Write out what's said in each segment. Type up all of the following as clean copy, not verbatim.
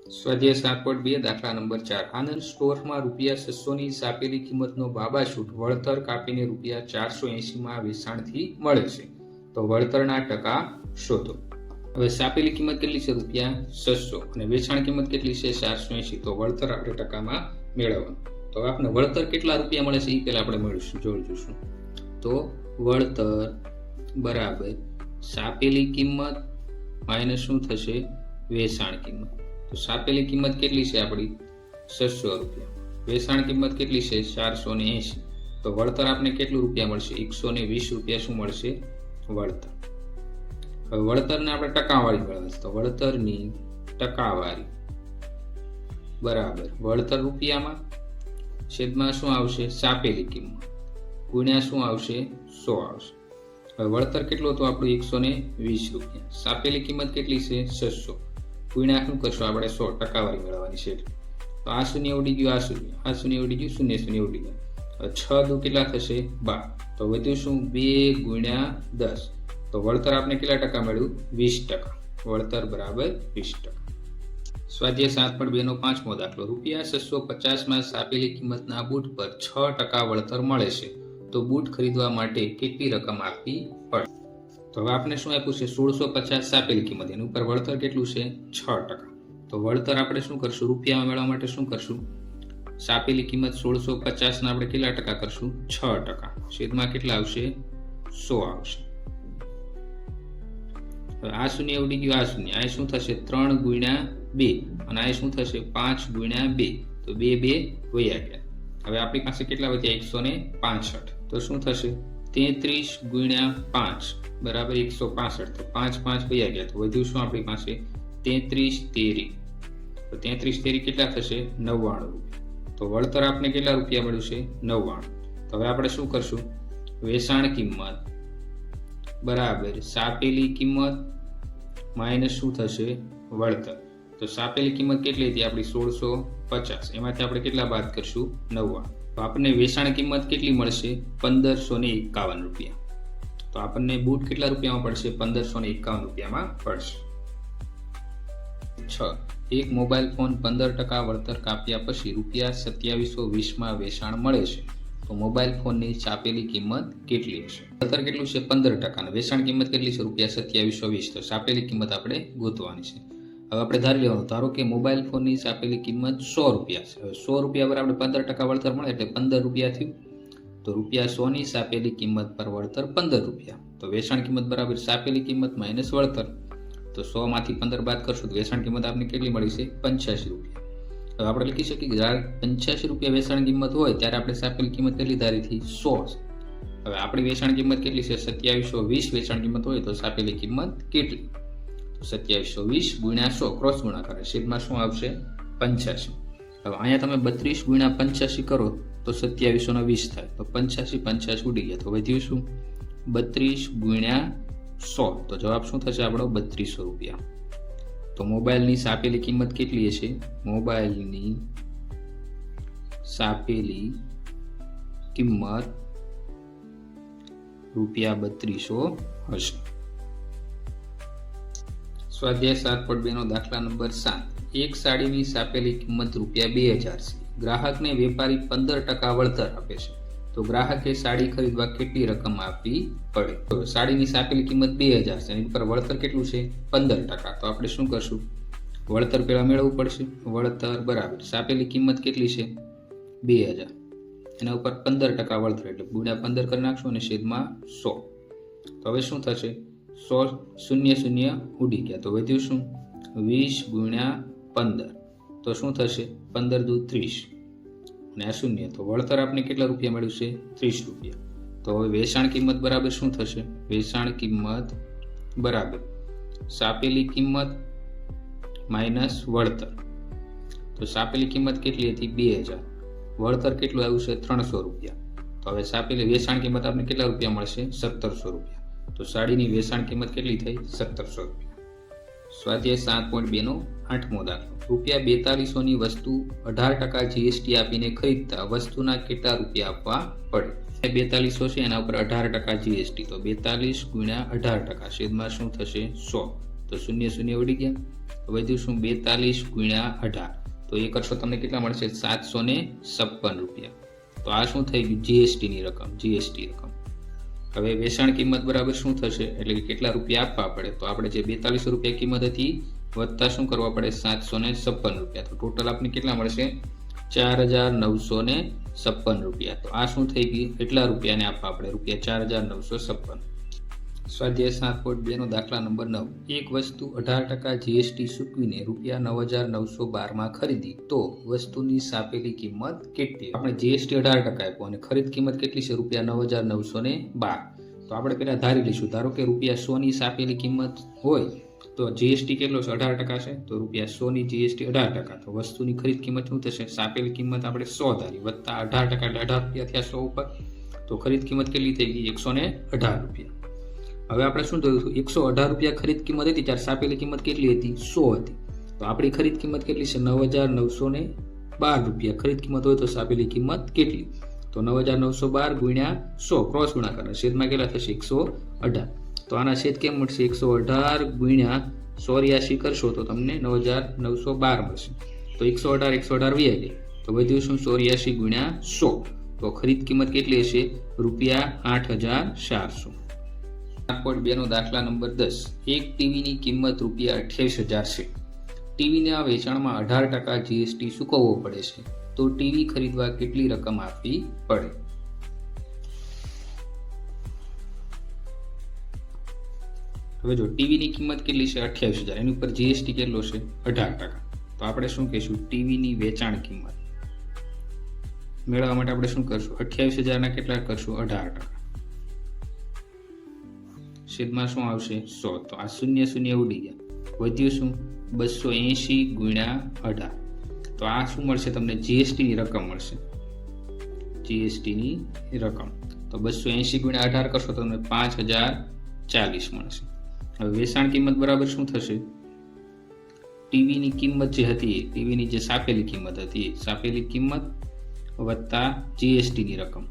સ્વાધ્યાય 7.2 દાખલા નંબર 4 આનંદ સ્ટોરમાં ₹600 ની સાપેલી કિંમતનો બાબાછૂટ વળતર કાપીને ₹480 માં વેચાણથી મળે છે તો વળતરના ટકા શોધો। હવે સાપેલી કિંમત કેટલી છે? ₹600 અને વેચાણ કિંમત કેટલી છે? 480। તો વળતર આપણે ટકામાં મેળવવાનું। તો આપણે વળતર કેટલા રૂપિયા મળે છે એ પહેલા આપણે જોઈશું। તો વળતર બરાબર સાપેલી કિંમત માઇનસ શું થશે? વેચાણ કિંમત। તો સાપેલી કિંમત કેટલી છે આપણી? ₹600। વેચાણ કિંમત કેટલી છે? 480। તો વળતર આપણે કેટલું રૂપિયા મળશે? ₹120 શું મળશે? વળતર। હવે વળતરને આપણે ટકાવારી મેળવશે તો વળતરની ટકાવારી બરાબર વળતર રૂપિયામાં છેદમાં શું આવશે? સાપેલી કિંમત ગુણ્યા શું આવશે? 100 આવશે। હવે વળતર કેટલું હતું આપણું? ₹120। સાપેલી કિંમત કેટલી છે? 600 ગુણ્યા શું કરશું આપણે? 100 ટકાવારી મેળવવાની છે। તો આ શૂન્ય ઉડી ગયું, આ શૂન્ય ઉડી ગયું, શૂન્ય શૂન્ય ઉડી ગયું। હવે 6 દુ કેટલા થશે? 12। તો વધ્યું શું? 2 ગુણ્યા 10। તો વળતર આપણે કેટલા ટકા મળ્યું? 20%। વળતર બરાબર 20%। સ્વાધ્યાય 7.2 નો 5મો દાખલો ₹650 માં સાપેલી કિંમતના બૂટ પર 6% વળતર મળે છે તો બૂટ ખરીદવા માટે કેટલી રકમ આપવી પડે? તો હવે આપણે શું આપ્યું છે? 1650 સાપેલી કિંમત, એની ઉપર વળતર કેટલું છે? 6%। તો વળતર આપણે શું કરશું? રૂપિયામાં મેળવવા માટે શું કરશું? સાપેલી કિંમત 1650 ના આપણે કેટલા ટકા કરશું? 6%। છેદમાં કેટલા આવશે? 100 આવશે। હવે આ શૂન્ય ઉડી ગયું, આ શૂન્ય, આ શું થશે? 3 ગુણ્યા 2 અને આ શું થશે? 5 ગુણ્યા 2। તો 2 વયા ગયા। હવે આપણી પાસે કેટલા વધ્યા? 165। તો શું થશે? 33 ગુણ્યા 5 બરાબર 165। તો 5 5 વયા ગયા। તો વધ્યું શું આપણી પાસે? 33 તેરી। તો 33 તેરી કેટલા થશે? 99। તો વળતર આપણે કેટલા રૂપિયા મળ્યું છે? 99। તો હવે આપણે શું કરશું? વેચાણ કિંમત બરાબર સાપેલી કિંમત માઇનસ શું થશે? વળતર। તો સાપેલી કિંમત કેટલી હતી આપણી? 1650। એમાંથી આપણે કેટલા બાદ કરશું? 99। તો આપણને વેચાણ કિંમત કેટલી મળશે? ₹1551। તો આપણને બૂટ કેટલા રૂપિયામાં પડશે? ₹1551 પડશે। 6 એક મોબાઈલ ફોન 15% વળતર કાપ્યા પછી ₹2720 માં વેચાણ મળે છે તો મોબાઈલ ફોનની સાપેલી કિંમત કેટલી હશે? વળતર કેટલું છે? 15% અને વેચાણ કિંમત કેટલી છે? ₹2720। તો સાપેલી કિંમત આપણે ગોતવાની છે। હવે આપણે ધારી લેવાનું, ધારો કે મોબાઈલ ફોનની સાપેલી કિંમત ₹100 છે। હવે ₹100 પર આપણે 15% વળતર મળે એટલે ₹15 થયું। તો ₹100 ની સાપેલી કિંમત પર વળતર ₹15। તો વેચાણ કિંમત બરાબર સાપેલી કિંમત માઇનસ વળતર। તો 100 માંથી 15 બાદ કરશું તો વેચાણ કિંમત આપણે કેટલી મળી છે? ₹85। હવે આપણે લખી શકીએ કે જ્યારે ₹85 વેચાણ કિંમત હોય ત્યારે આપણે સાપેલી કિંમત કેટલી ધારી હતી? 100। હવે આપણી વેચાણ કિંમત કેટલી છે? 2720 વેચાણ કિંમત હોય તો સાપેલી કિંમત કેટલી? તો 2720 ગુણ્યા 100 ક્રોસ ગુણાકાર છેદમાં શું આવશે? 85। હવે અહીંયા તમે 32 ગુણ્યા 85 કરો તો 2720 થાય। તો 85 ઉડી ગયા। તો વધ્યું શું? 32 ગુણ્યા 100। તો જવાબ શું થશે આપણો? ₹3200। તો મોબાઈલની સાપેલી કિંમત કેટલી હશે? મોબાઈલની સાપેલી કિંમત ₹3200 હશે। સ્વાધ્યાય 7.2 નો દાખલા નંબર 7 એક સાડીની સાપેલી કિંમત ₹2000 છે। ગ્રાહકને વેપારી 15% વળતર આપે છે તો ગ્રાહકે સાડી ખરીદવા કેટલી રકમ આપવી પડે? તો સાડીની સાપેલી કિંમત 2000 છે, એની પર વળતર કેટલું છે? 15%। તો આપણે શું કરશું? વળતર પહેલા મેળવવું પડશે। વળતર બરાબર સાપેલી કિંમત કેટલી છે? 2000, એના ઉપર 15% વળતર એટલે ગુણ્યા 15 કરી નાખશું અને છેદમાં 100। તો હવે શું થશે? 100 શૂન્ય શૂન્ય ઉડી ગયા। તો વધ્યું શું? 20 ગુણ્યા 15। તો શું થશે? 15 દુ 30 અને આ શૂન્ય। તો વળતર આપણે કેટલા રૂપિયા મળ્યું છે? ₹30। તો હવે વેચાણ કિંમત બરાબર શું થશે? વેચાણ કિંમત બરાબર સાપેલી કિંમત માઇનસ વળતર। તો સાપેલી કિંમત કેટલી હતી? 2000। વળતર કેટલું આવ્યું છે? ₹300। તો હવે સાપેલી વેચાણ કિંમત આપણે કેટલા રૂપિયા મળશે? ₹1700। તો સાડીની વેચાણ કિંમત કેટલી થઈ? ₹1700। સ્વાધ્યાય 7.2 નો 8મો દાખલો ₹4200 ની વસ્તુ 18% જીએસટી આપીને ખરીદતા વસ્તુના કેટલા રૂપિયા આપવા પડે? 4200 છે, એના ઉપર 18% જીએસટી। તો 42 ગુણ્યા 18% છેદમાં શું થશે? 100। તો 0 0 ઉડી ગયા. તો વધ્યું શું 42 ગુણ્યા 18. તો એ કરશો તમને કેટલા મળશે 756 રૂપિયા. તો આ શું થઈ ગયું જીએસટી ની રકમ, જીએસટી રકમ. હવે વેચાણ કિંમત બરાબર શું થશે એટલે કે કેટલા રૂપિયા આપવા પડે. તો આપણે જે 4200 રૂપિયા કિંમત હતી વત્તા શું કરવા પડે 756 રૂપિયા. તો ટોટલ આપણને કેટલા મળશે 4956 રૂપિયા. તો આ શું થઈ ગયું એટલા રૂપિયાને આપવા પડે રૂપિયા 4956. સ્વાધ્યાય 7.2 નો દાખલા નંબર 9. એક વસ્તુ 18% જીએસટી ચૂકવીને રૂપિયા 9912 માં ખરીદી તો વસ્તુની સાપેલી કિંમત કેટલી. આપણે જીએસટી 18% આપ્યો અને ખરીદ કિંમત કેટલી છે રૂપિયા 9912. તો આપણે પહેલા ધારી લઈશું. ધારો કે રૂપિયા 100 ની સાપેલી કિંમત હોય તો જીએસટી કેટલો છે 18% છે. તો રૂપિયા 100 ની જીએસટી 18%. તો વસ્તુની ખરીદ કિંમત શું થશે સાપેલી કિંમત આપણે 100 ધારી વત્તા 18% એટલે 18 રૂપિયા થયા 100 ઉપર. તો ખરીદ કિંમત કેટલી થઈ ગઈ 118 રૂપિયા. હવે આપણે શું થયું 118 રૂપિયા ખરીદ કિંમત હતી ત્યારે સાપેલી કિંમત કેટલી હતી 100 હતી. તો આપણી ખરીદ કિંમત કેટલી છે 9912 રૂપિયા ખરીદ કિંમત હોય તો સાપેલી કિંમત કેટલી. તો 9912 ગુણ્યા 100 ક્રોસ ગુણાકાર છેદમાં કેટલા થશે 118. તો આના છેદ કેમ મળશે 118 ગુણ્યા 84 કરશો તો તમને 9912 મળશે. તો 118 વૈયા ગયા. તો વધ્યું શું 84 ગુણ્યા 100. તો ખરીદ કિંમત કેટલી હશે રૂપિયા 8400. 7.2 નો દાખલા નંબર 10. એક ટીવીની કિંમત રૂપિયા 28000 છે. ટીવીના વેચાણમાં 18% જીએસટી ચૂકવવો પડે છે. તો ટીવી ખરીદવા કેટલી રકમ આપવી પડે. હવે જો ટીવીની કિંમત કેટલી છે 28000, એની ઉપર જીએસટી કેટલો છે 18%. તો આપણે શું કહીશું ટીવીની વેચાણ કિંમત મેળવવા માટે આપણે શું કરશું 28000 ના કેટલા કરશું 18%. છેદમાં શું આવશે 100. તો આ 0 0 ઉડી ગયા. વધ્યું શું 280 ગુણ્યા 18. તો આ શું મળશે તમને જીએસટી ની રકમ મળશે, જીએસટી ની રકમ. તો 280 ગુણ્યા 18 કરશો તો તમને 5040 મળશે. હવે વેચાણ કિંમત બરાબર શું થશે ટીવીની કિંમત જે હતી ટીવીની જે સાપેલી કિંમત હતી સાપેલી કિંમત વત્તા જીએસટી ની રકમ.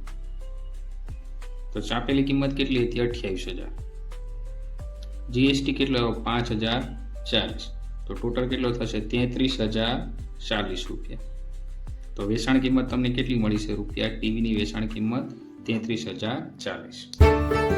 તો સાપેલી કિંમત કેટલી હતી 28000, જીએસટી કેટલો 5040. તો ટોટલ કેટલો થશે 33040 રૂપિયા. તો વેચાણ કિંમત તમને કેટલી મળી છે રૂપિયા ટીવીની વેચાણ કિંમત 33040.